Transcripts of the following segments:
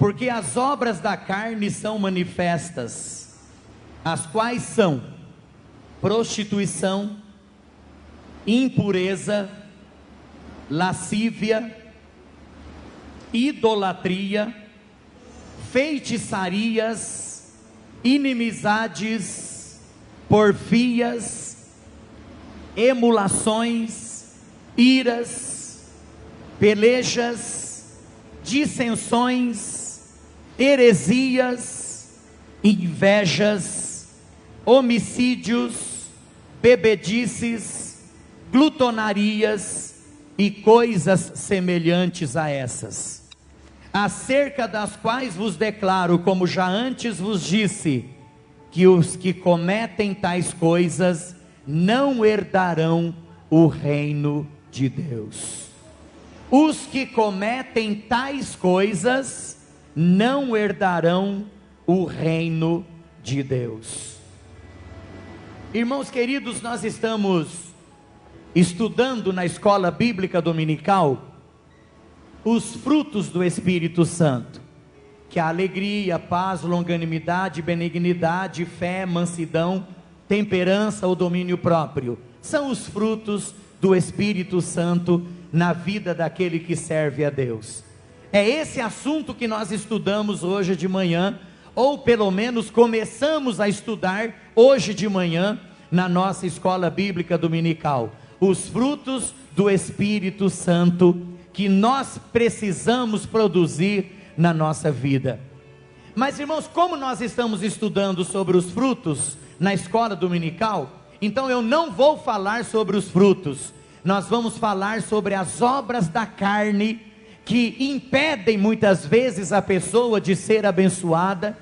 Porque as obras da carne são manifestas, as quais são prostituição, impureza, lascívia, idolatria, feitiçarias, inimizades, porfias, emulações, iras, pelejas, dissensões, heresias, invejas, homicídios, bebedices, glutonarias e coisas semelhantes a essas, acerca das quais vos declaro, como já antes vos disse, que os que cometem tais coisas não herdarão o reino de Deus. Os que cometem tais coisas não herdarão o reino de Deus. Irmãos queridos, nós estamos estudando na escola bíblica dominical os frutos do Espírito Santo, que é a alegria, paz, longanimidade, benignidade, fé, mansidão, temperança ou domínio próprio. São os frutos do Espírito Santo na vida daquele que serve a Deus. É esse assunto que nós estudamos hoje de manhã, ou pelo menos começamos a estudar hoje de manhã na nossa escola bíblica dominical. Os frutos do Espírito Santo que nós precisamos produzir na nossa vida. Mas irmãos, como nós estamos estudando sobre os frutos na escola dominical, então eu não vou falar sobre os frutos, nós vamos falar sobre as obras da carne que impedem muitas vezes a pessoa de ser abençoada,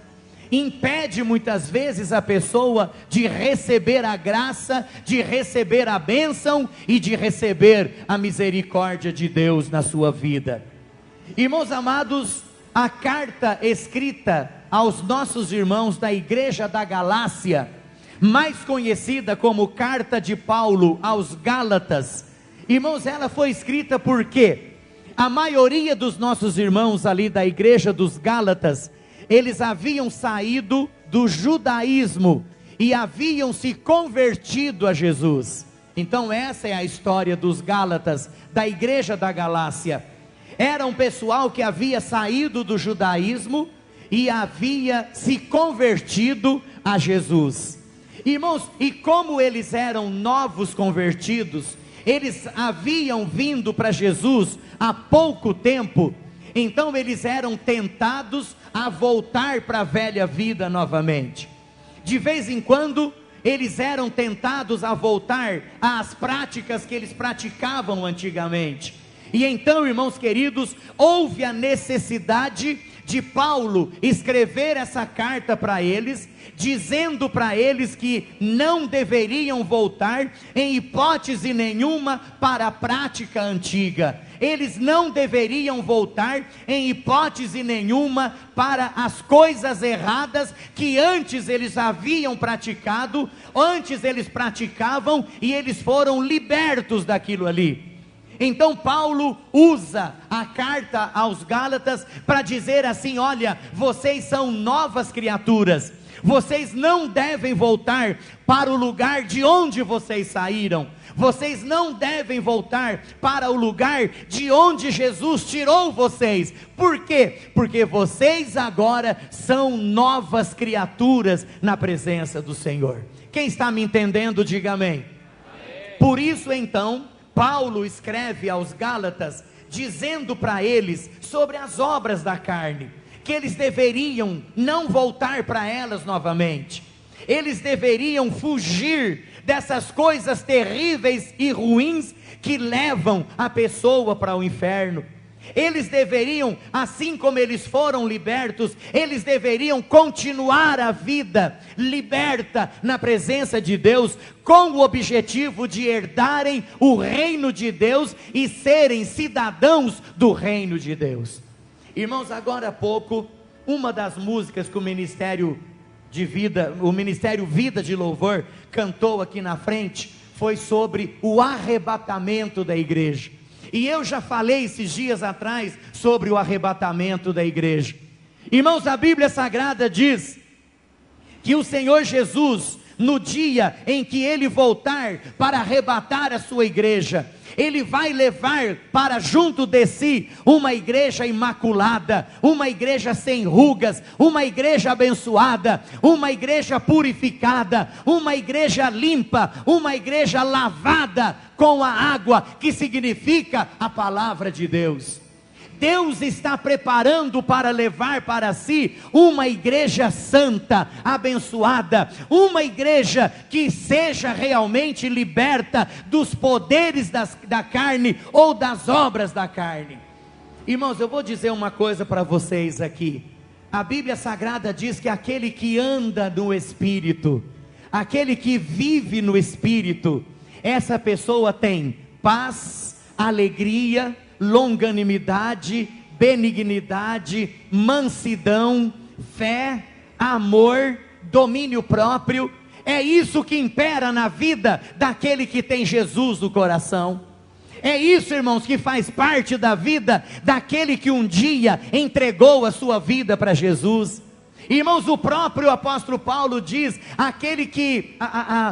impede muitas vezes a pessoa de receber a graça, de receber a bênção e de receber a misericórdia de Deus na sua vida. Irmãos amados, a carta escrita aos nossos irmãos da igreja da Galácia, mais conhecida como carta de Paulo aos Gálatas, irmãos, ela foi escrita porque a maioria dos nossos irmãos ali da igreja dos Gálatas, eles haviam saído do judaísmo e haviam se convertido a Jesus. Então essa é a história dos Gálatas, da igreja da Galácia. Era um pessoal que havia saído do judaísmo e havia se convertido a Jesus. Irmãos, e como eles eram novos convertidos, eles haviam vindo para Jesus há pouco tempo, então eles eram tentados a voltar para a velha vida novamente. De vez em quando, eles eram tentados a voltar às práticas que eles praticavam antigamente. E então, irmãos queridos, houve a necessidade de Paulo escrever essa carta para eles, dizendo para eles que não deveriam voltar em hipótese nenhuma para a prática antiga. Eles não deveriam voltar em hipótese nenhuma para as coisas erradas que antes eles haviam praticado, antes eles praticavam e eles foram libertos daquilo ali. Então Paulo usa a carta aos Gálatas para dizer assim: olha, vocês são novas criaturas, vocês não devem voltar para o lugar de onde vocês saíram, vocês não devem voltar para o lugar de onde Jesus tirou vocês. Por quê? Porque vocês agora são novas criaturas na presença do Senhor. Quem está me entendendo, diga amém. Por isso então Paulo escreve aos Gálatas, dizendo para eles sobre as obras da carne, que eles deveriam não voltar para elas novamente, eles deveriam fugir dessas coisas terríveis e ruins que levam a pessoa para o inferno. Eles deveriam, assim como eles foram libertos, eles deveriam continuar a vida liberta na presença de Deus, com o objetivo de herdarem o reino de Deus e serem cidadãos do reino de Deus. Irmãos, agora há pouco, uma das músicas que o Ministério Vida de Louvor cantou aqui na frente, foi sobre o arrebatamento da igreja. E eu já falei esses dias atrás sobre o arrebatamento da igreja. Irmãos, a Bíblia Sagrada diz que o Senhor Jesus, no dia em que Ele voltar para arrebatar a sua igreja, Ele vai levar para junto de si uma igreja imaculada, uma igreja sem rugas, uma igreja abençoada, uma igreja purificada, uma igreja limpa, uma igreja lavada com a água, que significa a palavra de Deus. Deus está preparando para levar para si uma igreja santa, abençoada, uma igreja que seja realmente liberta dos poderes da carne ou das obras da carne. Irmãos, eu vou dizer uma coisa para vocês aqui. A Bíblia Sagrada diz que aquele que anda no Espírito, aquele que vive no Espírito, essa pessoa tem paz, alegria, longanimidade, benignidade, mansidão, fé, amor, domínio próprio. É isso que impera na vida daquele que tem Jesus no coração. É isso, irmãos, que faz parte da vida daquele que um dia entregou a sua vida para Jesus. Irmãos, o próprio apóstolo Paulo diz, aquele que,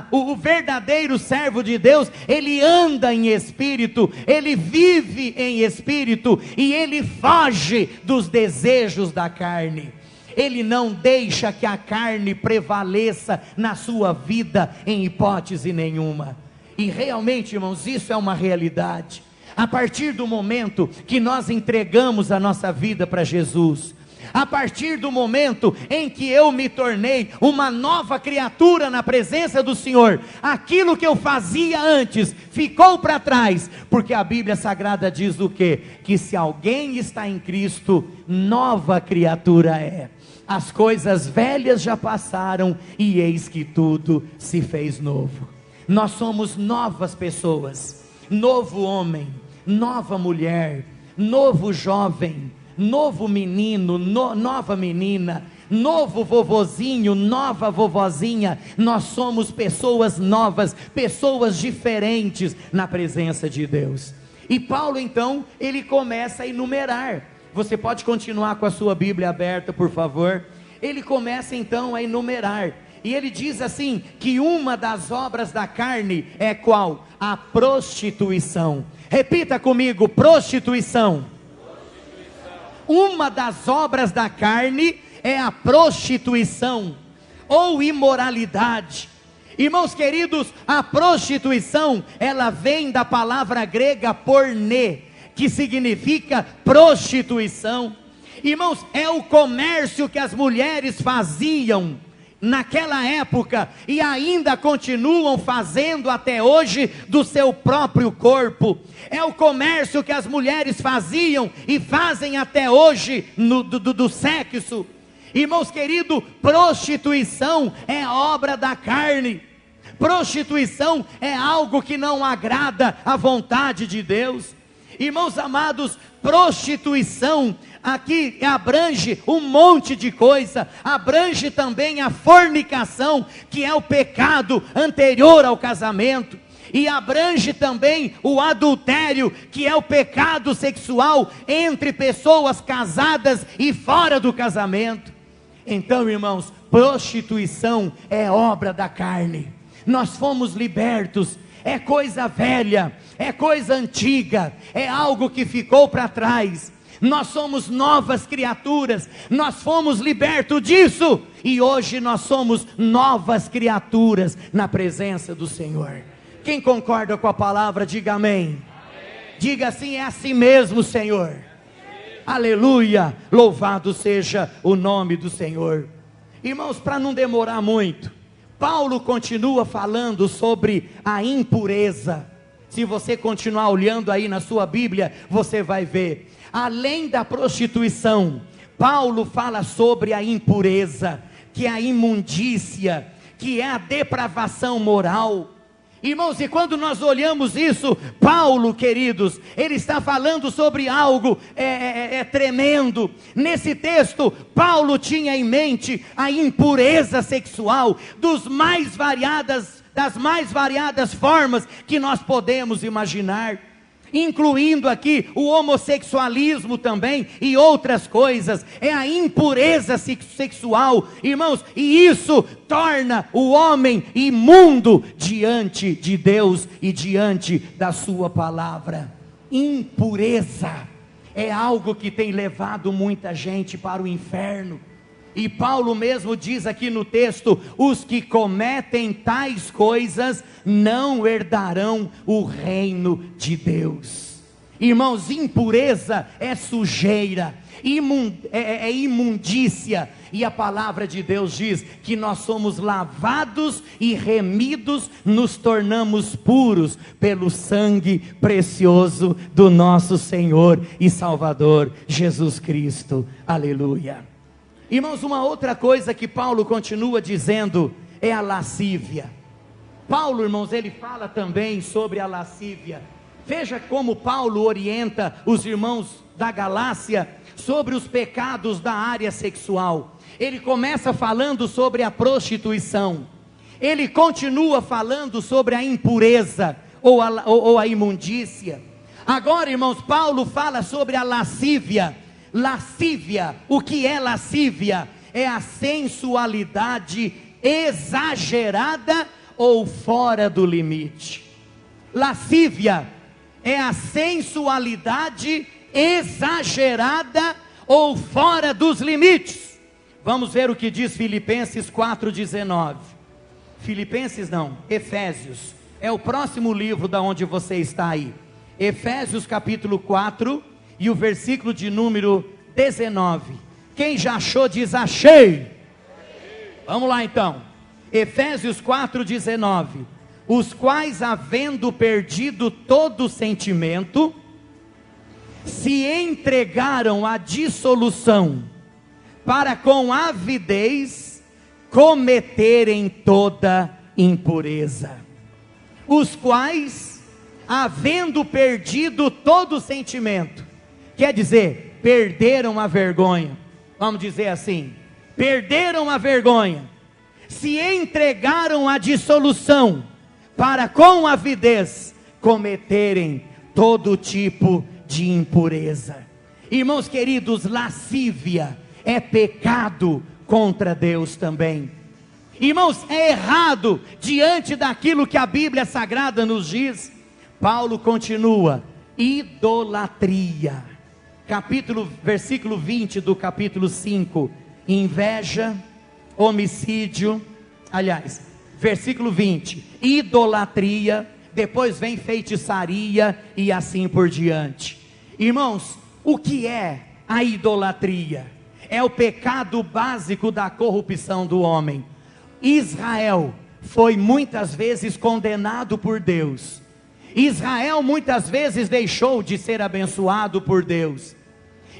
o verdadeiro servo de Deus, ele anda em espírito, ele vive em espírito, e ele foge dos desejos da carne. Ele não deixa que a carne prevaleça na sua vida em hipótese nenhuma. E realmente, irmãos, isso é uma realidade. A partir do momento que nós entregamos a nossa vida para Jesus, a partir do momento em que eu me tornei uma nova criatura na presença do Senhor, aquilo que eu fazia antes ficou para trás, porque a Bíblia Sagrada diz o quê? Que se alguém está em Cristo, nova criatura é. As coisas velhas já passaram e eis que tudo se fez novo. Nós somos novas pessoas, novo homem, nova mulher, novo jovem, novo menino, nova menina, novo vovozinho, nova vovozinha. Nós somos pessoas novas, pessoas diferentes na presença de Deus. E Paulo então, ele começa a enumerar. Você pode continuar com a sua Bíblia aberta, por favor? Ele começa então a enumerar, e ele diz assim, que uma das obras da carne é qual? A prostituição. Repita comigo, prostituição. Uma das obras da carne é a prostituição, ou imoralidade. Irmãos queridos, a prostituição, ela vem da palavra grega pornê, que significa prostituição. Irmãos, é o comércio que as mulheres faziam naquela época, e ainda continuam fazendo até hoje, do seu próprio corpo. É o comércio que as mulheres faziam e fazem até hoje do sexo. Irmãos queridos, prostituição é obra da carne. Prostituição é algo que não agrada a vontade de Deus. Irmãos amados, prostituição aqui abrange um monte de coisa, abrange também a fornicação, que é o pecado anterior ao casamento, e abrange também o adultério, que é o pecado sexual entre pessoas casadas e fora do casamento. Então, irmãos, prostituição é obra da carne. Nós fomos libertos, é coisa velha, é coisa antiga, é algo que ficou para trás. Nós somos novas criaturas, nós fomos libertos disso, e hoje nós somos novas criaturas na presença do Senhor. Quem concorda com a palavra, diga amém. Diga assim, é assim mesmo, Senhor. Aleluia, louvado seja o nome do Senhor. Irmãos, para não demorar muito, Paulo continua falando sobre a impureza. Se você continuar olhando aí na sua Bíblia, você vai ver. Além da prostituição, Paulo fala sobre a impureza, que é a imundícia, que é a depravação moral. Irmãos, e quando nós olhamos isso, Paulo, queridos, ele está falando sobre algo tremendo. Nesse texto, Paulo tinha em mente a impureza sexual das mais variadas formas que nós podemos imaginar. incluindo aqui o homossexualismo também e outras coisas, é a impureza sexual, irmãos, e isso torna o homem imundo diante de Deus e diante da sua palavra. Impureza é algo que tem levado muita gente para o inferno. E Paulo mesmo diz aqui no texto: os que cometem tais coisas não herdarão o reino de Deus. Irmãos, impureza é sujeira, é imundícia, e a palavra de Deus diz que nós somos lavados e remidos, nos tornamos puros pelo sangue precioso do nosso Senhor e Salvador Jesus Cristo. Aleluia. Irmãos, uma outra coisa que Paulo continua dizendo é a lascívia. Paulo, irmãos, ele fala também sobre a lascívia. Veja como Paulo orienta os irmãos da Galácia sobre os pecados da área sexual. Ele começa falando sobre a prostituição, ele continua falando sobre a impureza ou a imundícia. Agora, irmãos, Paulo fala sobre a lascívia. Lascívia, o que é lascívia? É a sensualidade exagerada ou fora do limite. Lascívia é a sensualidade exagerada ou fora dos limites. Vamos ver o que diz Filipenses 4,19. Efésios, é o próximo livro da onde você está aí. Efésios capítulo 4 e o versículo de número 19. Quem já achou diz achei. Vamos lá então. Efésios 4,19. Os quais, havendo perdido todo sentimento, se entregaram à dissolução, para com avidez cometerem toda impureza. Os quais, havendo perdido todo sentimento, quer dizer, perderam a vergonha. Vamos dizer assim, perderam a vergonha, se entregaram à dissolução, para com avidez cometerem todo tipo de impureza. Irmãos queridos, lascívia é pecado contra Deus também. Irmãos, é errado diante daquilo que a Bíblia Sagrada nos diz. Paulo continua: idolatria. Versículo 20 do capítulo 5, inveja, homicídio, versículo 20, idolatria, depois vem feitiçaria e assim por diante. Irmãos, o que é a idolatria? É o pecado básico da corrupção do homem. Israel foi muitas vezes condenado por Deus. Israel muitas vezes deixou de ser abençoado por Deus.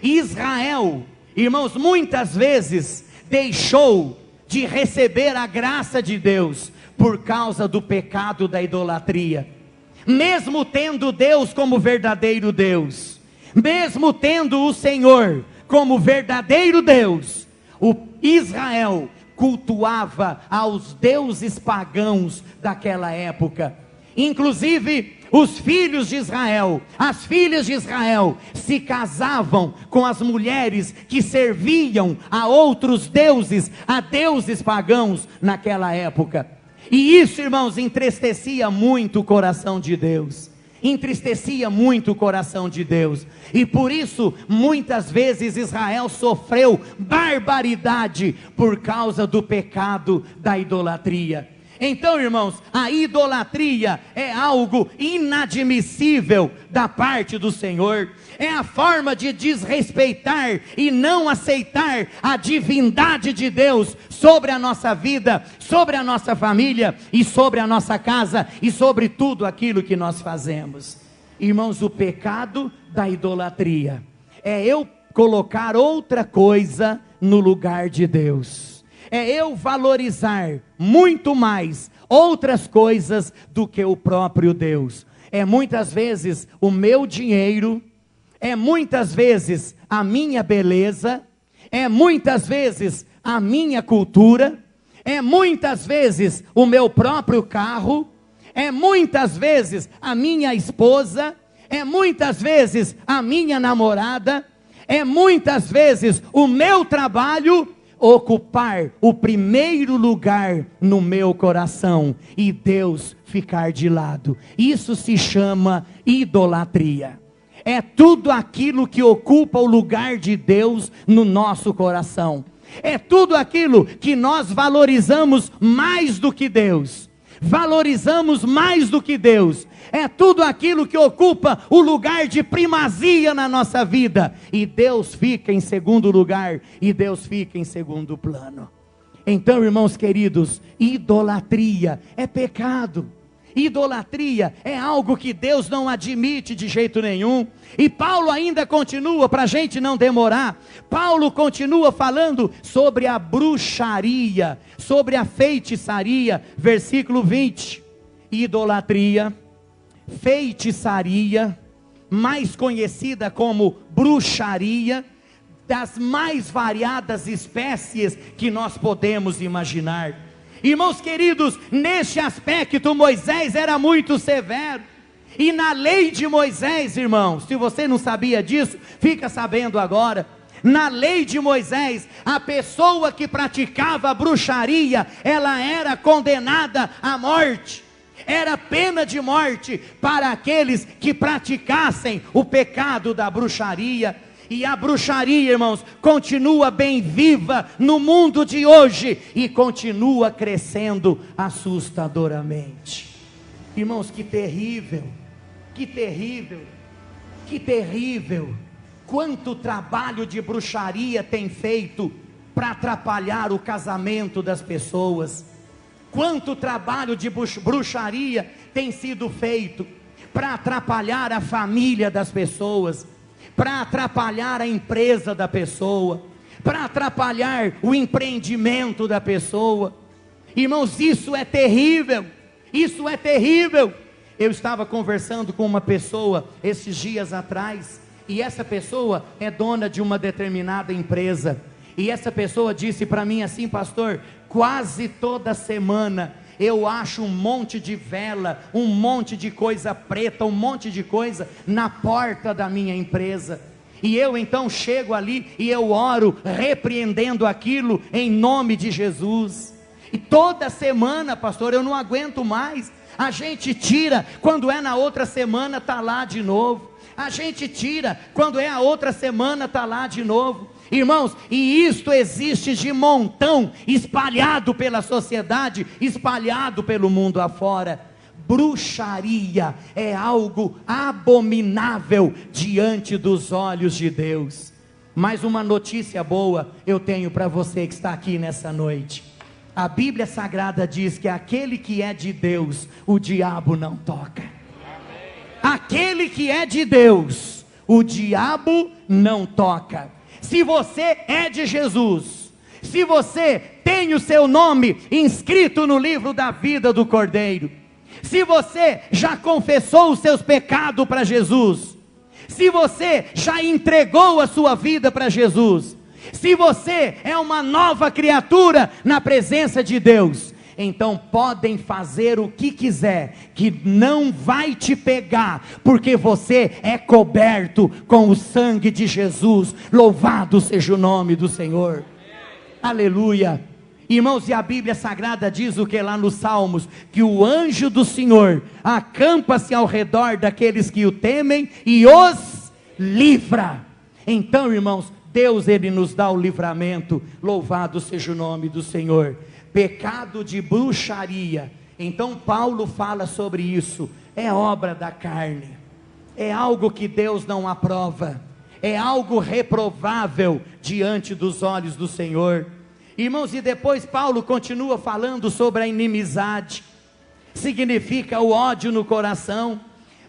Israel, irmãos, muitas vezes deixou de receber a graça de Deus por causa do pecado da idolatria. Mesmo tendo Deus como verdadeiro Deus, mesmo tendo o Senhor como verdadeiro Deus, o Israel cultuava aos deuses pagãos daquela época. Inclusive os filhos de Israel, as filhas de Israel se casavam com as mulheres que serviam a outros deuses, a deuses pagãos naquela época. E isso, irmãos, entristecia muito o coração de Deus. Entristecia muito o coração de Deus. E por isso, muitas vezes Israel sofreu barbaridade por causa do pecado da idolatria. Então, irmãos, a idolatria é algo inadmissível da parte do Senhor. É a forma de desrespeitar e não aceitar a divindade de Deus sobre a nossa vida, sobre a nossa família e sobre a nossa casa e sobre tudo aquilo que nós fazemos. Irmãos, o pecado da idolatria é eu colocar outra coisa no lugar de Deus. É eu valorizar muito mais outras coisas do que o próprio Deus. É muitas vezes o meu dinheiro, é muitas vezes a minha beleza, é muitas vezes a minha cultura, é muitas vezes o meu próprio carro, é muitas vezes a minha esposa, é muitas vezes a minha namorada, é muitas vezes o meu trabalho ocupar o primeiro lugar no meu coração e Deus ficar de lado. Isso se chama idolatria. É tudo aquilo que ocupa o lugar de Deus no nosso coração. É tudo aquilo que nós valorizamos mais do que Deus. Valorizamos mais do que Deus. É tudo aquilo que ocupa o lugar de primazia na nossa vida. E Deus fica em segundo lugar. E Deus fica em segundo plano. Então, irmãos queridos, idolatria é pecado. Idolatria é algo que Deus não admite de jeito nenhum. E Paulo ainda continua, para a gente não demorar, Paulo continua falando sobre a bruxaria, sobre a feitiçaria, versículo 20. Idolatria, feitiçaria, mais conhecida como bruxaria, das mais variadas espécies que nós podemos imaginar. Irmãos queridos, neste aspecto Moisés era muito severo. E na lei de Moisés, irmãos, se você não sabia disso, fica sabendo agora. Na lei de Moisés, a pessoa que praticava a bruxaria, ela era condenada à morte. Era pena de morte para aqueles que praticassem o pecado da bruxaria. E a bruxaria, irmãos, continua bem viva no mundo de hoje e continua crescendo assustadoramente. Irmãos, que terrível, que terrível, que terrível. Quanto trabalho de bruxaria tem feito para atrapalhar o casamento das pessoas. Quanto trabalho de bruxaria tem sido feito para atrapalhar a família das pessoas, para atrapalhar a empresa da pessoa, para atrapalhar o empreendimento da pessoa. Irmãos, isso é terrível, isso é terrível. Eu estava conversando com uma pessoa esses dias atrás, e essa pessoa é dona de uma determinada empresa, e essa pessoa disse para mim assim: pastor, quase toda semana eu acho um monte de vela, um monte de coisa preta, um monte de coisa na porta da minha empresa. E eu então chego ali e eu oro, repreendendo aquilo em nome de Jesus. E toda semana, pastor, eu não aguento mais. A gente tira, quando é na outra semana está lá de novo. A gente tira, quando é a outra semana está lá de novo. Irmãos, e isto existe de montão, espalhado pela sociedade, espalhado pelo mundo afora. Bruxaria é algo abominável diante dos olhos de Deus. Mas uma notícia boa eu tenho para você que está aqui nessa noite. A Bíblia Sagrada diz que aquele que é de Deus, o diabo não toca. Aquele que é de Deus, o diabo não toca. Se você é de Jesus, se você tem o seu nome inscrito no livro da vida do Cordeiro, se você já confessou os seus pecados para Jesus, se você já entregou a sua vida para Jesus, se você é uma nova criatura na presença de Deus, então podem fazer o que quiser, que não vai te pegar, porque você é coberto com o sangue de Jesus. Louvado seja o nome do Senhor. Aleluia. Irmãos, e a Bíblia Sagrada diz o que lá nos Salmos? Que o anjo do Senhor acampa-se ao redor daqueles que o temem e os livra. Então, irmãos, Deus, Ele nos dá o livramento. Louvado seja o nome do Senhor. Pecado de bruxaria. Então Paulo fala sobre isso. É obra da carne. É algo que Deus não aprova. É algo reprovável diante dos olhos do Senhor. Irmãos, e depois Paulo continua falando sobre a inimizade. Significa o ódio no coração.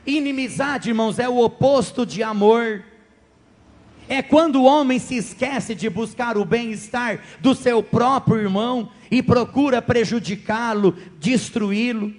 Inimizade, irmãos, é o oposto de amor. É quando o homem se esquece de buscar o bem-estar do seu próprio irmão e procura prejudicá-lo, destruí-lo.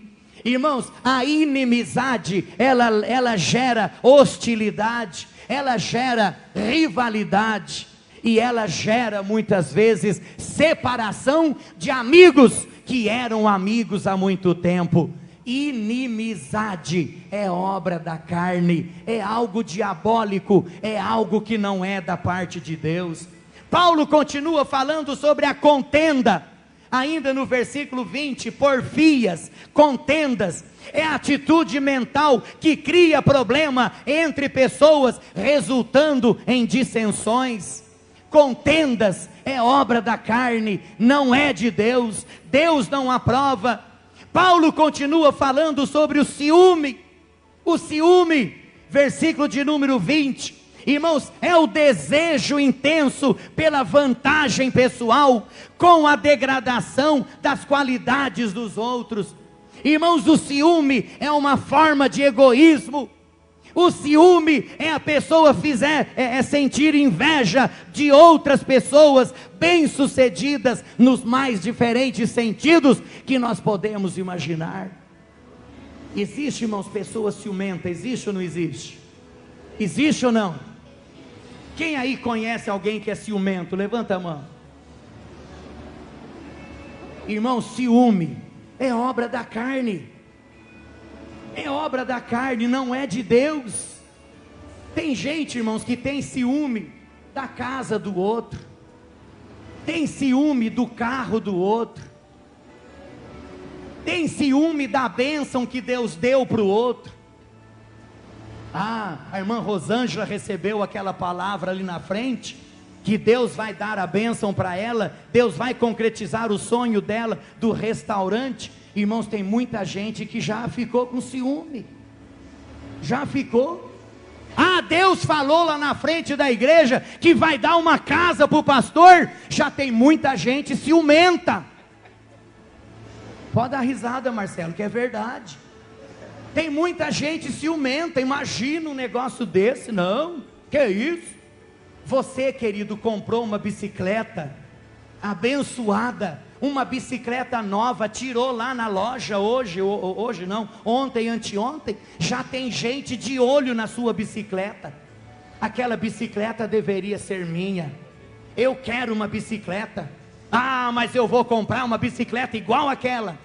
Irmãos, a inimizade, ela gera hostilidade, ela gera rivalidade, e ela gera muitas vezes separação de amigos que eram amigos há muito tempo. Inimizade é obra da carne, é algo diabólico, é algo que não é da parte de Deus. Paulo continua falando sobre a contenda, ainda no versículo 20, porfias, contendas, é a atitude mental que cria problema entre pessoas, resultando em dissensões. Contendas é obra da carne, não é de Deus, Deus não aprova. Paulo continua falando sobre o ciúme, versículo de número 20, irmãos, é o desejo intenso pela vantagem pessoal, com a degradação das qualidades dos outros. Irmãos, o ciúme é uma forma de egoísmo. O ciúme é a pessoa sentir inveja de outras pessoas bem-sucedidas nos mais diferentes sentidos que nós podemos imaginar. Existe, irmãos, pessoas ciumentas, existe ou não existe? Existe ou não? Quem aí conhece alguém que é ciumento? Levanta a mão. Irmão, ciúme é obra da carne. É obra da carne, não é de Deus. Tem gente, irmãos, que tem ciúme da casa do outro, tem ciúme do carro do outro, tem ciúme da bênção que Deus deu para o outro. A irmã Rosângela recebeu aquela palavra ali na frente, que Deus vai dar a bênção para ela, Deus vai concretizar o sonho dela do restaurante. Irmãos, tem muita gente que já ficou com ciúme, já ficou. Deus falou lá na frente da igreja que vai dar uma casa para o pastor, já tem muita gente ciumenta. Pode dar risada, Marcelo, que é verdade. Tem muita gente ciumenta. Imagina um negócio desse. Não, que isso? Você, querido, comprou uma bicicleta abençoada, uma bicicleta nova, tirou lá na loja ontem, anteontem, já tem gente de olho na sua bicicleta. Aquela bicicleta deveria ser minha, eu quero uma bicicleta. Mas eu vou comprar uma bicicleta igual aquela,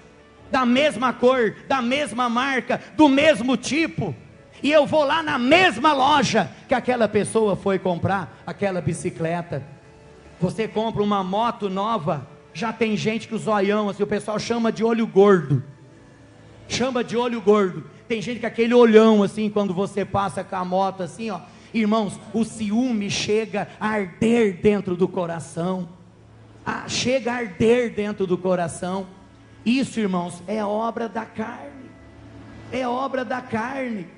da mesma cor, da mesma marca, do mesmo tipo, e eu vou lá na mesma loja que aquela pessoa foi comprar aquela bicicleta. Você compra uma moto nova, já tem gente que o zoião, assim, o pessoal chama de olho gordo, tem gente com aquele olhão assim, quando você passa com a moto assim, ó. Irmãos, o ciúme chega a arder dentro do coração, isso, irmãos, é obra da carne,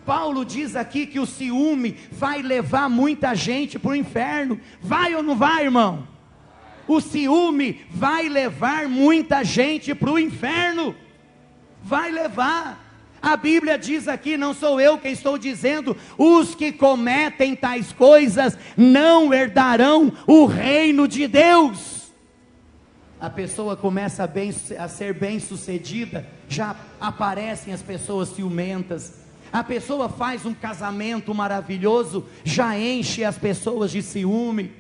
Paulo diz aqui que o ciúme vai levar muita gente para o inferno. Vai ou não vai, irmão? O ciúme vai levar muita gente para o inferno. Vai levar. A Bíblia diz aqui, não sou eu quem estou dizendo, os que cometem tais coisas não herdarão o reino de Deus. A pessoa começa a ser bem sucedida, já aparecem as pessoas ciumentas. A pessoa faz um casamento maravilhoso, já enche as pessoas de ciúme.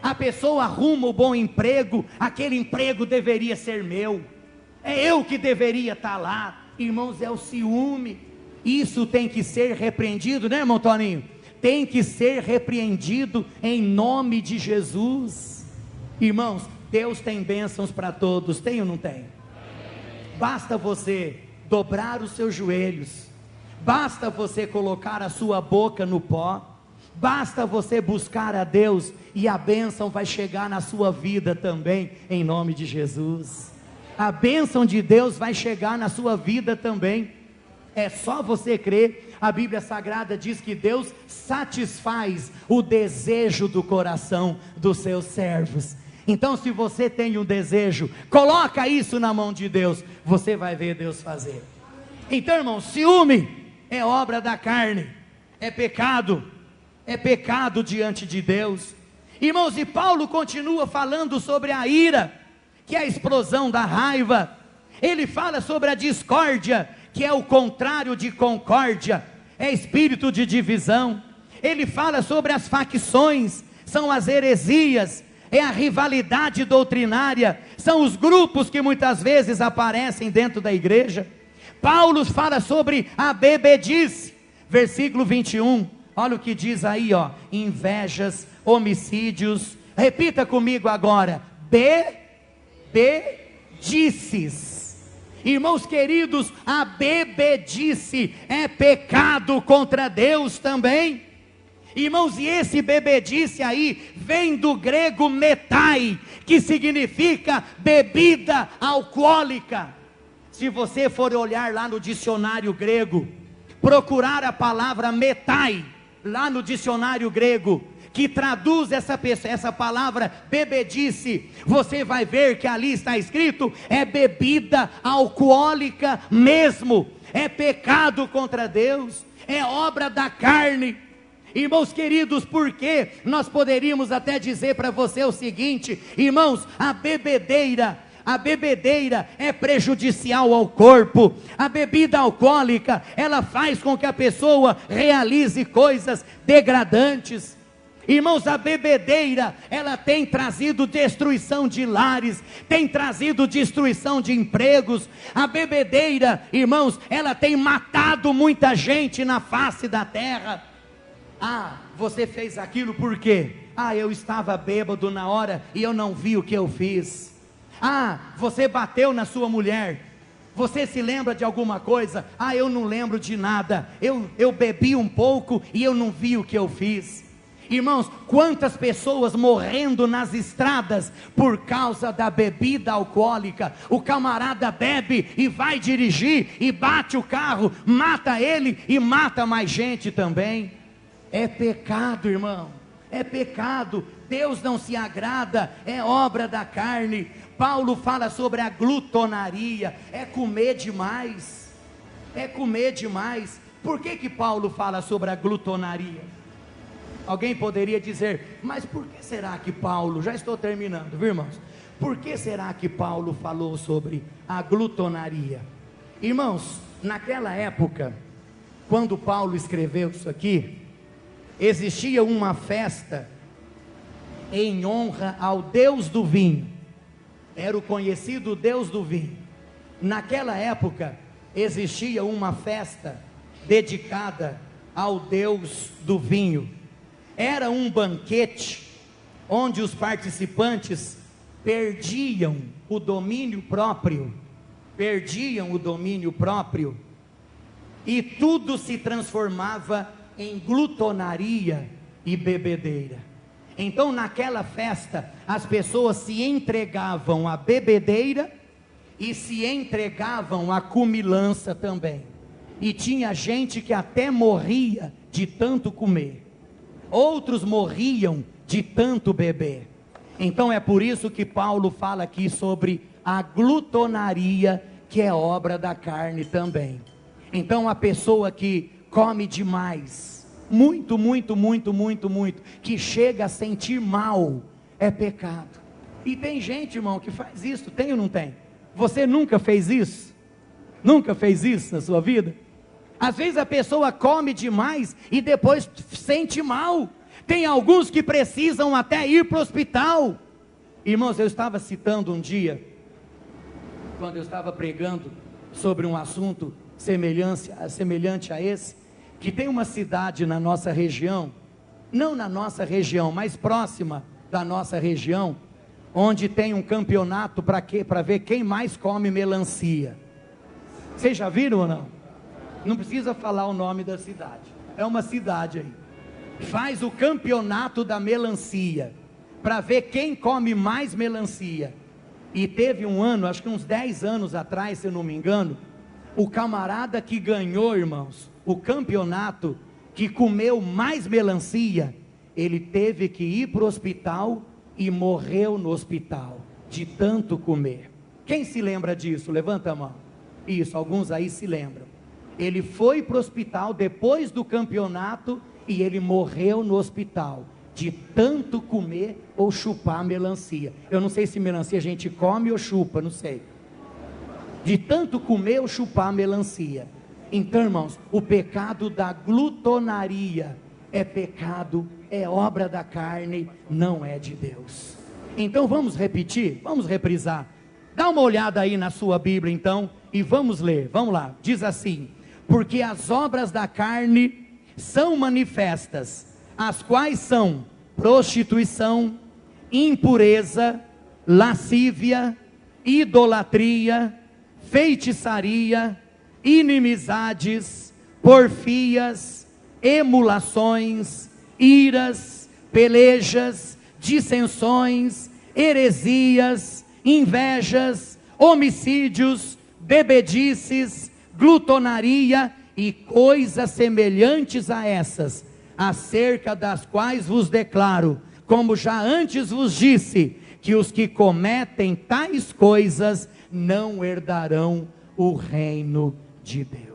A pessoa arruma o bom emprego, aquele emprego deveria ser meu, é eu que deveria estar lá. Irmãos, é o ciúme. Isso tem que ser repreendido, né, irmão Toninho? Tem que ser repreendido em nome de Jesus. Irmãos, Deus tem bênçãos para todos, tem ou não tem? Basta você dobrar os seus joelhos, basta você colocar a sua boca no pó, basta você buscar a Deus, e a bênção vai chegar na sua vida também, em nome de Jesus. A bênção de Deus vai chegar na sua vida também, é só você crer. A Bíblia Sagrada diz que Deus satisfaz o desejo do coração dos seus servos. Então, se você tem um desejo, coloca isso na mão de Deus, você vai ver Deus fazer. Então, irmão, ciúme é obra da carne, é pecado diante de Deus. Irmãos, e Paulo continua falando sobre a ira, que é a explosão da raiva. Ele fala sobre a discórdia, que é o contrário de concórdia, é espírito de divisão. Ele fala sobre as facções, são as heresias, é a rivalidade doutrinária, são os grupos que muitas vezes aparecem dentro da igreja. Paulo fala sobre a bebedice, versículo 21, olha o que diz aí, ó: invejas, homicídios, repita comigo agora, bebedices. Irmãos queridos, a bebedice é pecado contra Deus também. Irmãos, e esse bebedice aí vem do grego metai, que significa bebida alcoólica. Se você for olhar lá no dicionário grego, procurar a palavra metai, lá no dicionário grego, que traduz essa palavra bebedice, você vai ver que ali está escrito, é bebida alcoólica mesmo, é pecado contra Deus, é obra da carne. Irmãos queridos, porque nós poderíamos até dizer para você o seguinte, irmãos, a bebedeira é prejudicial ao corpo. A bebida alcoólica, ela faz com que a pessoa realize coisas degradantes. Irmãos, a bebedeira, ela tem trazido destruição de lares, tem trazido destruição de empregos. A bebedeira, irmãos, ela tem matado muita gente na face da terra. Ah, você fez aquilo por quê? Ah, eu estava bêbado na hora e eu não vi o que eu fiz. Ah, você bateu na sua mulher. Você se lembra de alguma coisa? Ah, eu não lembro de nada. Eu bebi um pouco e eu não vi o que eu fiz. Irmãos, quantas pessoas morrendo nas estradas por causa da bebida alcoólica. O camarada bebe e vai dirigir e bate o carro, mata ele e mata mais gente também. É pecado, irmão, é pecado. Deus não se agrada, é obra da carne. Paulo fala sobre a glutonaria, é comer demais, é comer demais. Por que Paulo fala sobre a glutonaria? Alguém poderia dizer, mas por que será que Paulo, já estou terminando, viu, irmãos? Por que será que Paulo falou sobre a glutonaria? Irmãos, naquela época, quando Paulo escreveu isso aqui, existia uma festa em honra ao Deus do vinho. Era o conhecido Deus do vinho. Naquela época existia uma festa dedicada ao Deus do vinho. Era um banquete onde os participantes perdiam o domínio próprio, e tudo se transformava em glutonaria e bebedeira. Então naquela festa as pessoas se entregavam à bebedeira e se entregavam à comilança também, e tinha gente que até morria de tanto comer, outros morriam de tanto beber. Então é por isso que Paulo fala aqui sobre a glutonaria, que é obra da carne também. Então a pessoa que come demais, muito, que chega a sentir mal, é pecado. E tem gente, irmão, que faz isso, tem ou não tem? Você nunca fez isso? Nunca fez isso na sua vida? Às vezes a pessoa come demais e depois sente mal. Tem alguns que precisam até ir para o hospital. Irmãos, eu estava citando um dia, quando eu estava pregando sobre um assunto semelhante a esse, que tem uma cidade na nossa região, não na nossa região, mas próxima da nossa região, onde tem um campeonato para ver quem mais come melancia. Vocês já viram ou não? Não precisa falar o nome da cidade, é uma cidade aí, faz o campeonato da melancia, para ver quem come mais melancia. E teve um ano, acho que uns 10 anos atrás, se eu não me engano, o camarada que ganhou, irmãos, o campeonato, que comeu mais melancia, ele teve que ir para o hospital e morreu no hospital, de tanto comer. Quem se lembra disso? Levanta a mão. Isso, alguns aí se lembram. Ele foi para o hospital depois do campeonato e ele morreu no hospital, de tanto comer ou chupar melancia. Eu não sei se melancia a gente come ou chupa, não sei. De tanto comer ou chupar melancia. Então, irmãos, o pecado da glutonaria é pecado, é obra da carne, não é de Deus. Então vamos repetir, vamos reprisar. Dá uma olhada aí na sua Bíblia então, E vamos ler, vamos lá, diz assim: porque as obras da carne são manifestas, as quais são prostituição, impureza, lascívia, idolatria, feitiçaria, inimizades, porfias, emulações, iras, pelejas, dissensões, heresias, invejas, homicídios, bebedices, glutonaria e coisas semelhantes a essas, acerca das quais vos declaro, como já antes vos disse, que os que cometem tais coisas não herdarão o reino de Deus.